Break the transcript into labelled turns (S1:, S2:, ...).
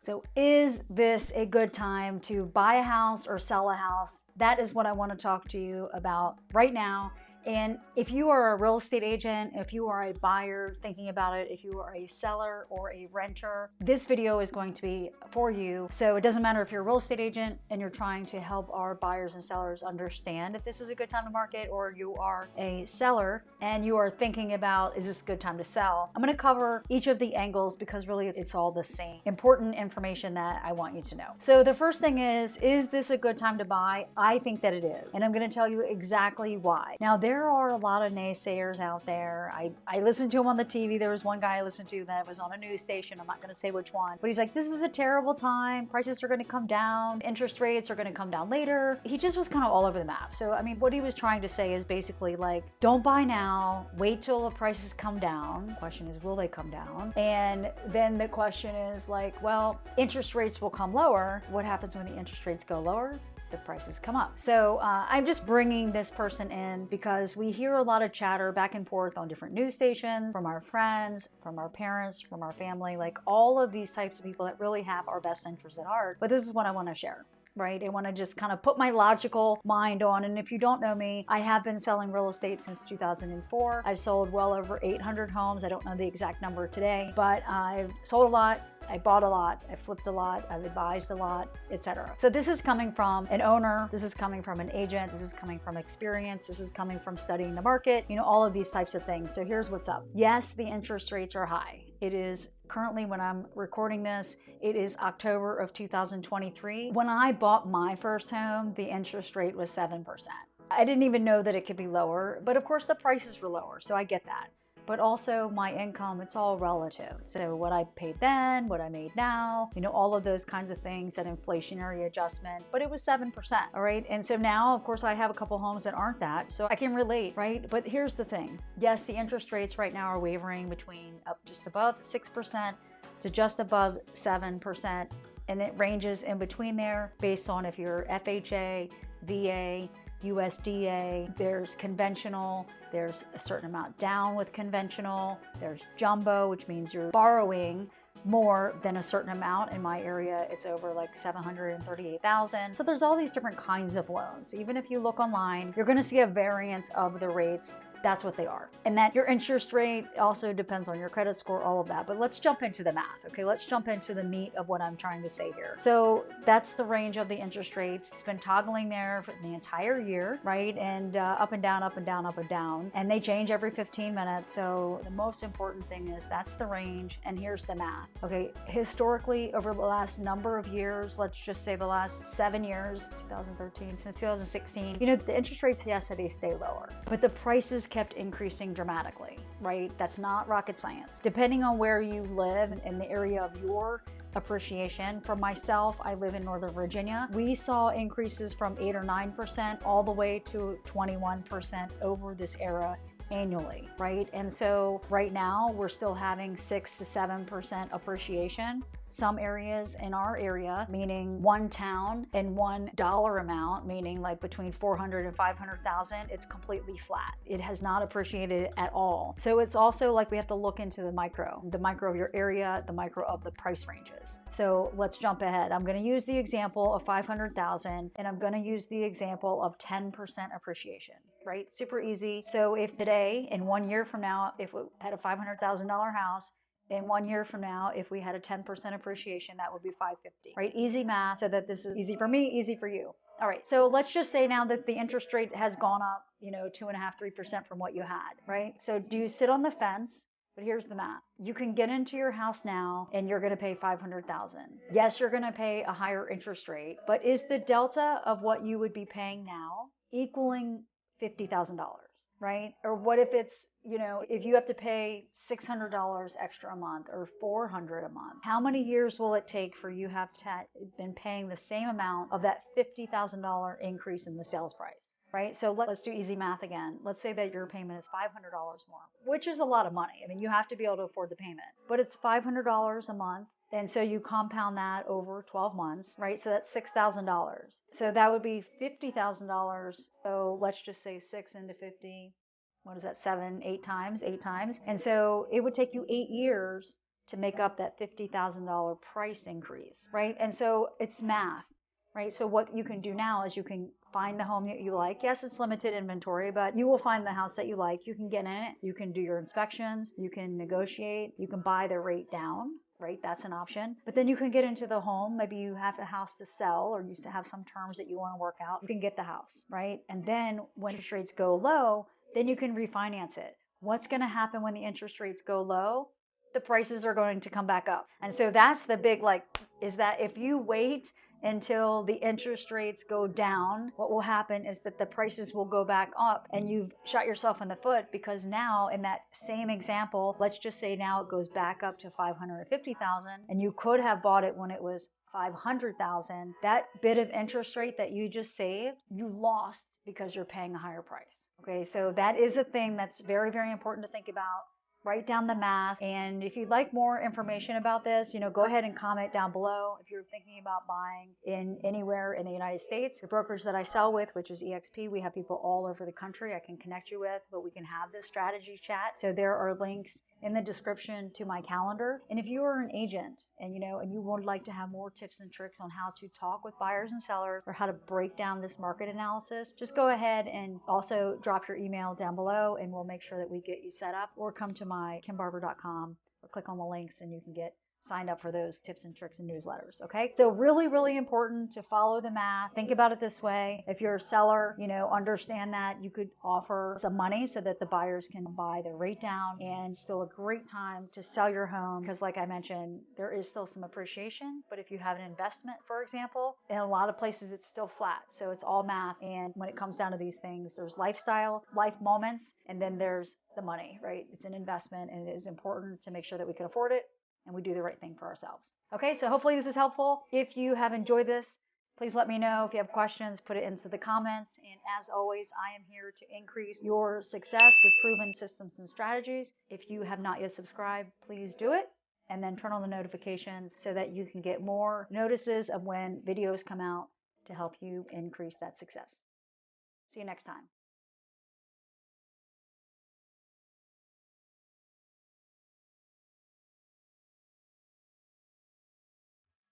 S1: So is this a good time to buy a house or sell a house? That is what I want to talk to you about right now. And if you are a real estate agent, if you are a buyer thinking about it, if you are a seller or a renter, this video is going to be for you. So it doesn't matter if you're a real estate agent and you're trying to help our buyers and sellers understand if this is a good time to market, or you are a seller and you are thinking about, is this a good time to sell? I'm going to cover each of the angles because really it's all the same important information that I want you to know. So the first thing is this a good time to buy? I think that it is. And I'm going to tell you exactly why. Now, there are a lot of naysayers out there. I listened to him on the TV. There was one guy I listened to that was on a news station. I'm not going to say which one, but he's like, this is a terrible time. Prices are going to come down. Interest rates are going to come down later. He just was kind of all over the map. So, I mean, what he was trying to say is basically like, don't buy now, wait till the prices come down. The question is, will they come down? And then the question is like, well, interest rates will come lower. What happens when the interest rates go lower? The prices come up. So I'm just bringing this person in because we hear a lot of chatter back and forth on different news stations from our friends, from our parents, from our family, like all of these types of people that really have our best interests at heart. But this is what I want to share. Right? I want to just kind of put my logical mind on. And if you don't know me, I have been selling real estate since 2004. I've sold well over 800 homes. I don't know the exact number today, but I've sold a lot. I bought a lot, I flipped a lot, I've advised a lot, etc. So this is coming from an owner, this is coming from an agent, this is coming from experience, this is coming from studying the market, you know, all of these types of things. So here's what's up. Yes, the interest rates are high. It is currently, when I'm recording this, it is October of 2023. When I bought my first home, the interest rate was 7%. I didn't even know that it could be lower, but of course the prices were lower, so I get that. But also my income, it's all relative. So what I paid then, what I made now, you know, all of those kinds of things, that inflationary adjustment, but it was 7%, all right? And so now, of course, I have a couple homes that aren't that, so I can relate, right? But here's the thing. Yes, the interest rates right now are wavering between up just above 6% to just above 7, and it ranges in between there based on if you're FHA, VA, USDA, there's conventional, there's a certain amount down with conventional, there's jumbo, which means you're borrowing more than a certain amount. In my area, it's over like $738,000. So there's all these different kinds of loans. So even if you look online, you're going to see a variance of the rates. That's what they are. And that your interest rate also depends on your credit score, all of that. But let's jump into the math, okay? Let's jump into the meat of what I'm trying to say here. So that's the range of the interest rates. It's been toggling there for the entire year, right? And up and down, up and down, up and down. And they change every 15 minutes. So the most important thing is that's the range. And here's the math, okay? Historically, over the last number of years, let's just say the last 7 years, 2013, since 2016, you know, the interest rates, yes, they stay lower, but the prices kept increasing dramatically, right? That's not rocket science. Depending on where you live in the area of your appreciation. For myself, I live in Northern Virginia. We saw increases from 8 or 9% all the way to 21% over this era annually, right? And so right now we're still having 6 to 7% appreciation. Some areas in our area, meaning one town and $1 amount, meaning like between 400 and 500,000, it's completely flat. It has not appreciated at all. So it's also like we have to look into the micro of your area, the micro of the price ranges. So let's jump ahead. I'm going to use the example of 500,000, and I'm going to use the example of 10% appreciation, right? Super easy. So if today, in 1 year from now, if we had a $500,000 house, in 1 year from now, if we had a 10% appreciation, that would be 550, right? Easy math, so that this is easy for me, easy for you. All right, so let's just say now that the interest rate has gone up, you know, 2.5%, 3% from what you had, right? So do you sit on the fence? But here's the math. You can get into your house now and you're going to pay $500,000. Yes, you're going to pay a higher interest rate, but is the delta of what you would be paying now equaling $50,000? Right? Or what if it's, you know, if you have to pay $600 extra a month or $400 a month, how many years will it take for you have been paying the same amount of that $50,000 increase in the sales price? Right? So let's do easy math again. Let's say that your payment is $500 more, which is a lot of money. I mean, you have to be able to afford the payment, but it's $500 a month. And so you compound that over 12 months, right? So that's $6,000. So that would be $50,000. So let's just say 6 into 50. What is that? 7, 8 times, 8 times. And so it would take you 8 years to make up that $50,000 price increase, right? And so it's math, right? So what you can do now is you can find the home that you like. Yes, it's limited inventory, but you will find the house that you like. You can get in it. You can do your inspections. You can negotiate. You can buy the rate down, right? That's an option. But then you can get into the home. Maybe you have a house to sell or you have some terms that you want to work out. You can get the house, right? And then when interest rates go low, then you can refinance it. What's going to happen when the interest rates go low? The prices are going to come back up. And so that's the big, like, is that if you wait until the interest rates go down, what will happen is that the prices will go back up and you've shot yourself in the foot, because now in that same example, let's just say now it goes back up to 550,000 and you could have bought it when it was 500,000. That bit of interest rate that you just saved, you lost because you're paying a higher price. Okay, so that is a thing that's very, very important to think about. Write down the math. And if you'd like more information about this, go ahead and comment down below. If you're thinking about buying in anywhere in the United States, the brokerage that I sell with, which is EXP, we have people all over the country I can connect you with, but we can have this strategy chat. So there are links in the description to my calendar. And if you are an agent and you would like to have more tips and tricks on how to talk with buyers and sellers or how to break down this market analysis, just go ahead and also drop your email down below and we'll make sure that we get you set up, or come to my kimbarber.com or click on the links and you can get signed up for those tips and tricks and newsletters. Okay, so really, really important to follow the math. Think about it this way. If you're a seller, understand that you could offer some money so that the buyers can buy their rate down, and still a great time to sell your home because, like I mentioned, there is still some appreciation. But if you have an investment, for example, in a lot of places it's still flat. So it's all math. And when it comes down to these things, there's lifestyle, life moments, and then there's the money, right? It's an investment and it is important to make sure that we can afford it and we do the right thing for ourselves. Okay, so hopefully this is helpful. If you have enjoyed this, please let me know. If you have questions, put it into the comments. And as always, I am here to increase your success with proven systems and strategies. If you have not yet subscribed, please do it. And then turn on the notifications so that you can get more notices of when videos come out to help you increase that success. See you next time.